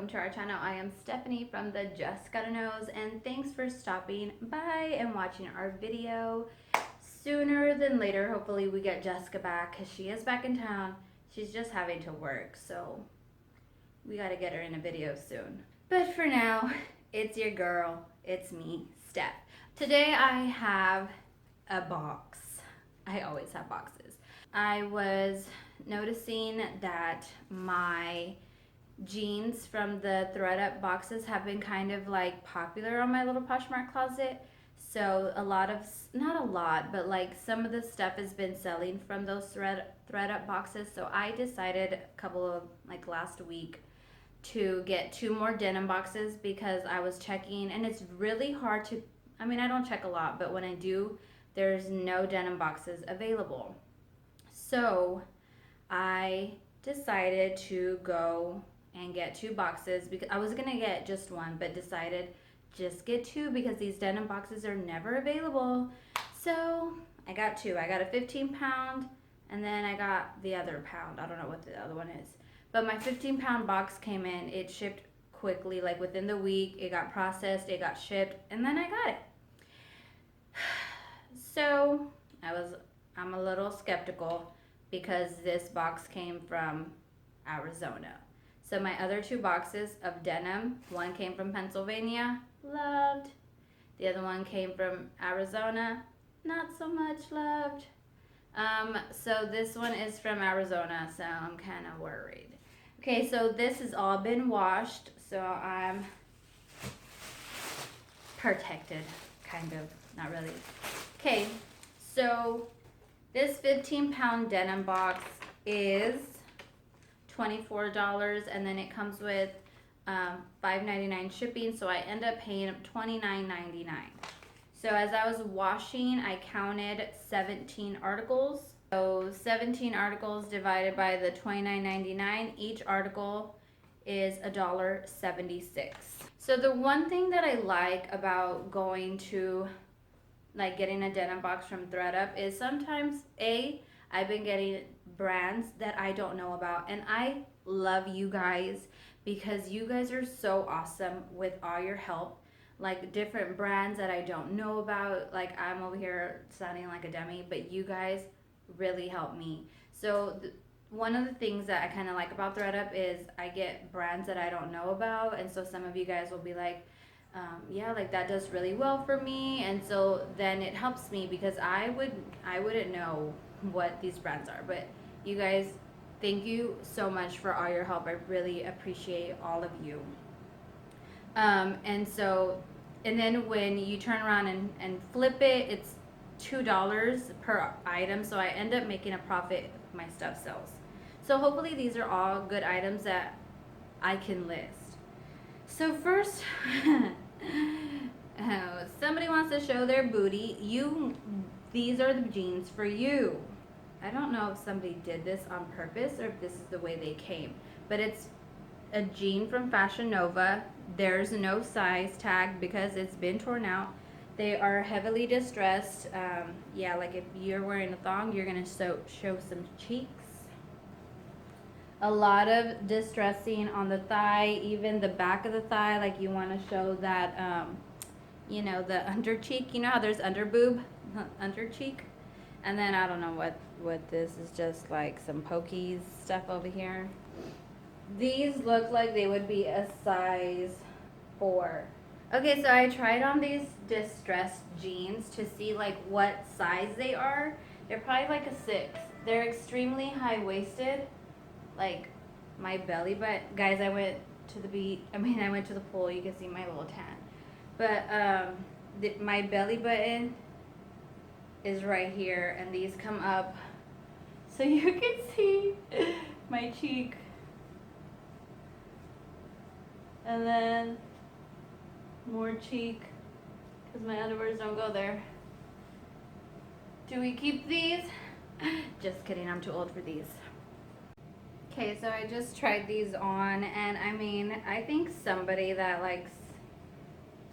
welcome to our channel. I am Stephanie from the Just Gotta Knows, and thanks for stopping by and watching our video. Sooner than later, hopefully we get Jessica back because she is back in town. She's just having to work, so we gotta get her in a video soon. But for now, it's your girl, it's me, Steph. Today I have a box. I always have boxes. I was noticing that my jeans from the Thredup boxes have been kind of like popular on my little Poshmark closet. So a lot of, not a lot, but like some of the stuff has been selling from those Thredup boxes. So I decided a couple of, like last week, to get 2 more denim boxes because I was checking and it's really hard to, I mean, I don't check a lot, but when I do, there's no denim boxes available. So I decided to go and get 2 boxes because I was gonna get just 1, but decided just get 2 because these denim boxes are never available. So I got 2. I got a 15-pound and then I got the other pound. I don't know what the other one is, but my 15-pound box came in. It shipped quickly, like within the week. It got processed, it got shipped, and then I got it. So I'm a little skeptical because this box came from Arizona. So my other 2 boxes of denim, one came from Pennsylvania, loved. The other one came from Arizona, not so much loved. So this one is from Arizona, so I'm kind of worried. Okay, so this has all been washed, so I'm protected, kind of, not really. Okay, so this 15-pound denim box is $24, and then it comes with $5.99 shipping, so I end up paying $29.99. So as I was washing, I counted 17 articles. So 17 articles divided by the $29.99. Each article is $1.76. So the one thing that I like about going to, like, getting a denim box from Thredup is sometimes I've been getting brands that I don't know about, and I love you guys because you guys are so awesome with all your help, like different brands that I don't know about. Like, I'm over here sounding like a dummy, but you guys really help me. So one of the things that I kind of like about Thredup is I get brands that I don't know about, and so some of you guys will be like, yeah, like that does really well for me, and so then it helps me because I wouldn't know what these brands are. But you guys, thank you so much for all your help. I really appreciate all of you. And then when you turn around and flip it, it's $2 per item, so I end up making a profit if my stuff sells. So hopefully these are all good items that I can list. So first, somebody wants to show their booty. These are the jeans for you. I don't know if somebody did this on purpose or if this is the way they came, but it's a jean from Fashion Nova. There's no size tag because it's been torn out. They are heavily distressed. Yeah, like if you're wearing a thong, you're gonna show some cheeks. A lot of distressing on the thigh, even the back of the thigh, like you want to show that, you know, the under cheek. You know how there's under boob, under cheek? And then I don't know what this is, just like some pokies stuff over here. These look like they would be a size 4. Okay, so I tried on these distressed jeans to see like what size they are. They're probably like a 6. They're extremely high-waisted. Like my belly button, guys, I went to the pool, you can see my little tan. But my belly button is right here, and these come up so you can see my cheek. And then more cheek, because my underwears don't go there. Do we keep these? Just kidding, I'm too old for these. Okay, so I just tried these on, and I mean, I think somebody that likes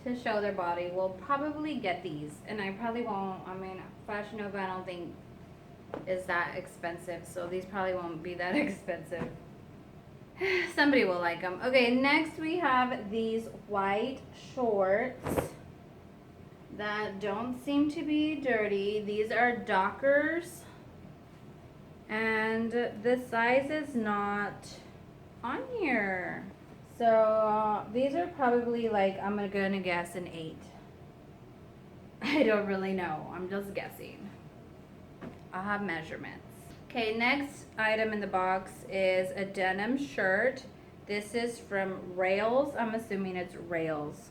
to show their body will probably get these, and I probably won't. I mean, Fashion Nova I don't think is that expensive, so these probably won't be that expensive. Somebody will like them. Okay, next we have these white shorts that don't seem to be dirty. These are Dockers, and the size is not on here. So these are probably like, I'm gonna guess an 8. I don't really know, I'm just guessing. I'll have measurements. Okay, next item in the box is a denim shirt. This is from Rails. I'm assuming it's Rails,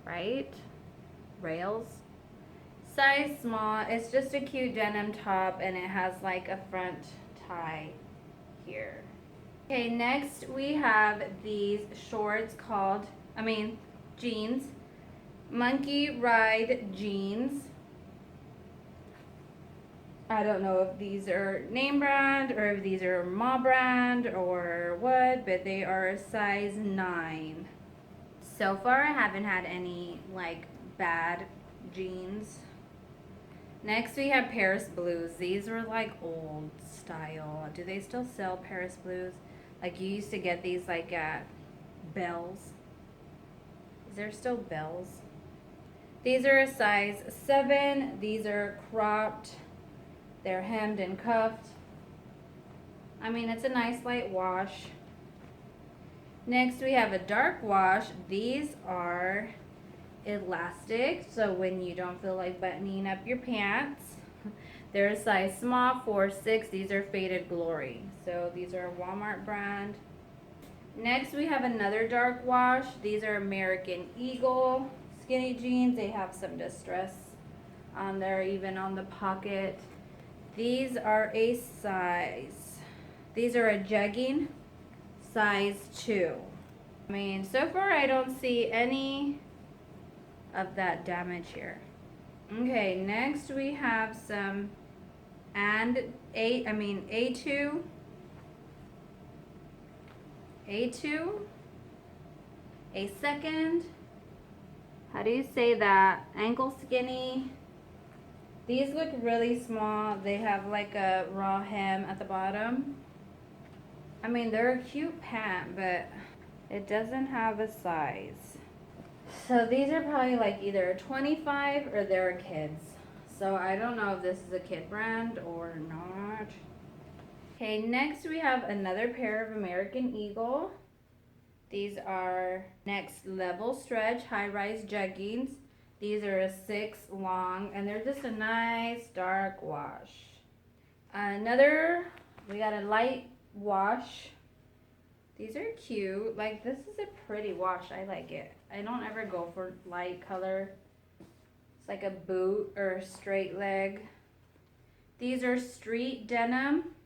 right? Rails. Size small. It's just a cute denim top, and it has like a front tie here. Okay, next we have these shorts called, jeans. Monkey Ride jeans. I don't know if these are name brand or if these are mall brand or what, but they are a size 9. So far I haven't had any like bad jeans. Next we have Paris Blues. These were like old style. Do they still sell Paris Blues? Like you used to get these like at Bells. Is there still Bells? These are a size 7. These are cropped. They're hemmed and cuffed. I mean, it's a nice light wash. Next we have a dark wash. These are elastic, so when you don't feel like buttoning up your pants. They're a size small, 4-6. These are Faded Glory. So these are a Walmart brand. Next we have another dark wash. These are American Eagle skinny jeans. They have some distress on there, even on the pocket. These are a size. These are a jegging, size 2. I mean, so far I don't see any of that damage here. Okay, next we have some A2, a second, how do you say that, ankle skinny. These look really small. They have like a raw hem at the bottom. I mean, they're a cute pant, but it doesn't have a size. So these are probably like either a 25 or they're kids. So I don't know if this is a kid brand or not. Okay, next we have another pair of American Eagle. These are Next Level Stretch high-rise jeggings. These are a 6 long, and they're just a nice dark wash. We got a light wash. These are cute. Like, this is a pretty wash. I like it. I don't ever go for light color. It's like a boot or a straight leg. These are Street Denim.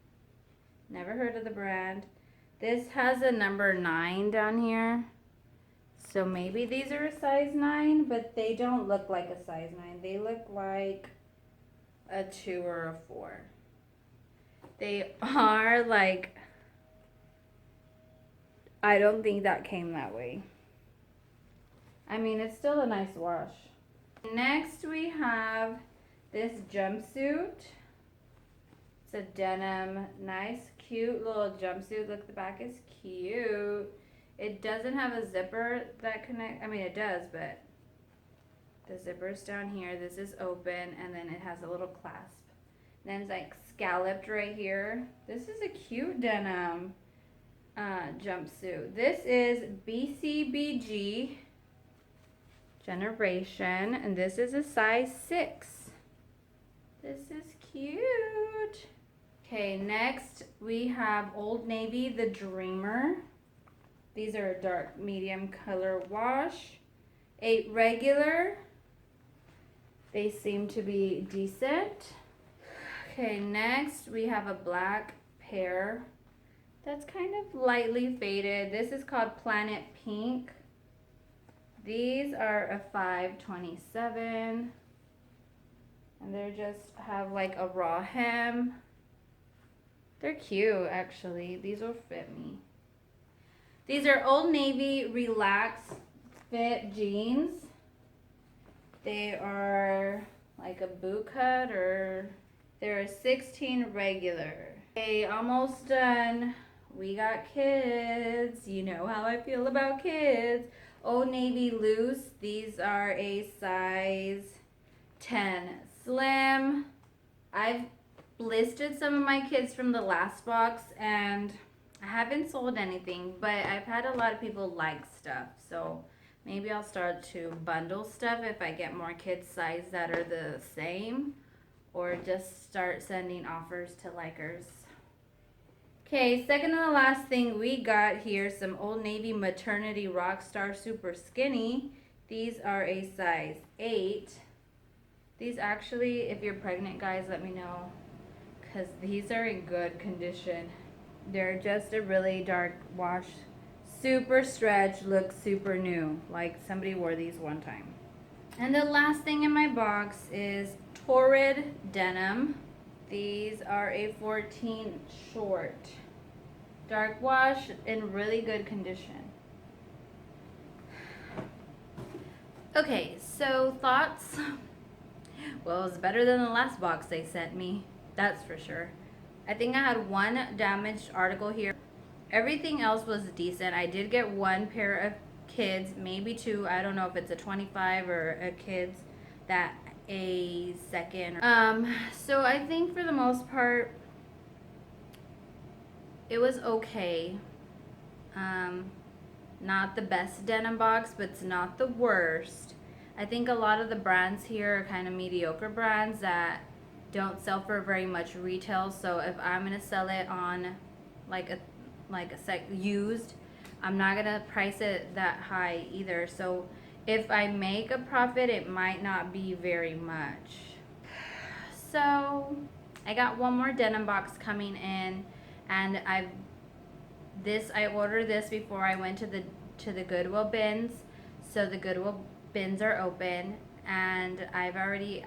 Never heard of the brand. This has a number 9 down here. So maybe these are a size 9, but they don't look like a size 9. They look like a 2 or a 4. They are like, I don't think that came that way. I mean, it's still a nice wash. Next we have this jumpsuit. It's a denim, nice, cute little jumpsuit. Look, the back is cute. It doesn't have a zipper that connects. I mean, it does, but the zipper's down here. This is open, and then it has a little clasp. Then it's like scalloped right here. This is a cute denim jumpsuit. This is BCBG Generation, and this is a size 6. This is cute. Okay, next we have Old Navy, the Dreamer. These are a dark medium color wash. 8 regular. They seem to be decent. Okay, next we have a black pair that's kind of lightly faded. This is called Planet Pink. These are a 527. And they just have like a raw hem. They're cute, actually. These will fit me. These are Old Navy Relax Fit jeans. They are like a boot cut, or they're a 16 regular. Okay, almost done We got kids. You know how I feel about kids. Old Navy loose. These are a size 10 slim. I've listed some of my kids from the last box and I haven't sold anything, but I've had a lot of people like stuff. So maybe I'll start to bundle stuff if I get more kids size that are the same, or just start sending offers to likers. Okay, second to the last thing we got here, some Old Navy Maternity Rockstar Super Skinny. These are a size 8. These actually, if you're pregnant, guys, let me know, because these are in good condition. They're just a really dark wash, super stretch, look super new, like somebody wore these one time. And the last thing in my box is Torrid Denim. These are a 14 short, dark wash, in really good condition. Okay, so thoughts? Well, it's better than the last box they sent me, that's for sure. I think I had one damaged article here. Everything else was decent. I did get one pair of kids, maybe two. I don't know if it's a 25 or a kids that a second. So I think for the most part, it was okay. Not the best denim box, but it's not the worst. I think a lot of the brands here are kind of mediocre brands that don't sell for very much retail. So if I'm gonna sell it on like a used, I'm not gonna price it that high either. So if I make a profit, it might not be very much. So I got one more denim box coming in, and I ordered this before I went to the Goodwill bins. So the Goodwill bins are open, and I've already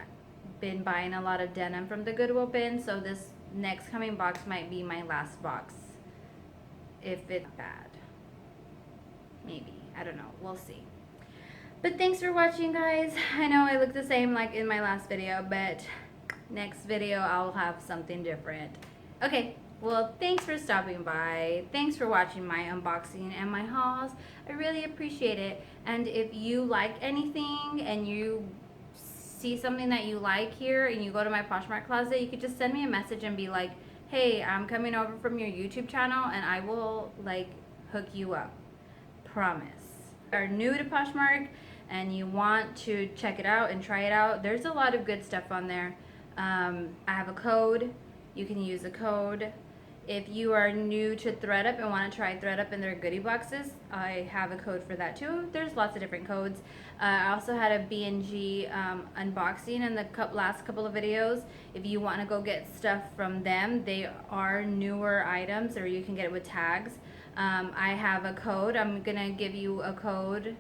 been buying a lot of denim from the Goodwill bin, so this next coming box might be my last box. If it's bad. Maybe. I don't know. We'll see. But thanks for watching, guys. I know I look the same like in my last video, but next video I'll have something different. Okay. Well, thanks for stopping by. Thanks for watching my unboxing and my hauls. I really appreciate it. And if you like anything and you see something that you like here and you go to my Poshmark closet, you could just send me a message and be like, hey, I'm coming over from your YouTube channel, and I will like hook you up. Promise. If you are new to Poshmark and you want to check it out and try it out, there's a lot of good stuff on there. I have a code. You can use the code. If you are new to Thredup and want to try Thredup in their goodie boxes, I have a code for that too. There's lots of different codes. I also had a B&G unboxing in the last couple of videos. If you want to go get stuff from them, they are newer items, or you can get it with tags. I have a code. I'm going to give you a code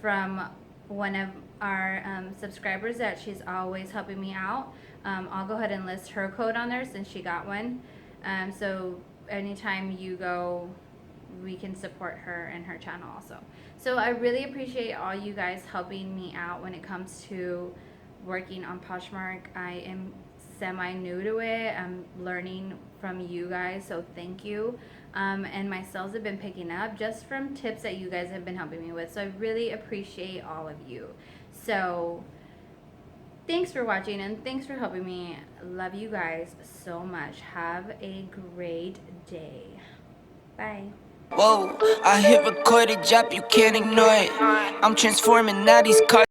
from one of our subscribers that she's always helping me out. I'll go ahead and list her code on there since she got one. So anytime you go, we can support her and her channel also. So I really appreciate all you guys helping me out when it comes to working on Poshmark. I am semi-new to it. I'm learning from you guys, so thank you. And my sales have been picking up just from tips that you guys have been helping me with. So I really appreciate all of you. So thanks for watching and thanks for helping me. Love you guys so much. Have a great day. Bye. Whoa, I hit record it, drop, you can't ignore it. I'm transforming now these cars.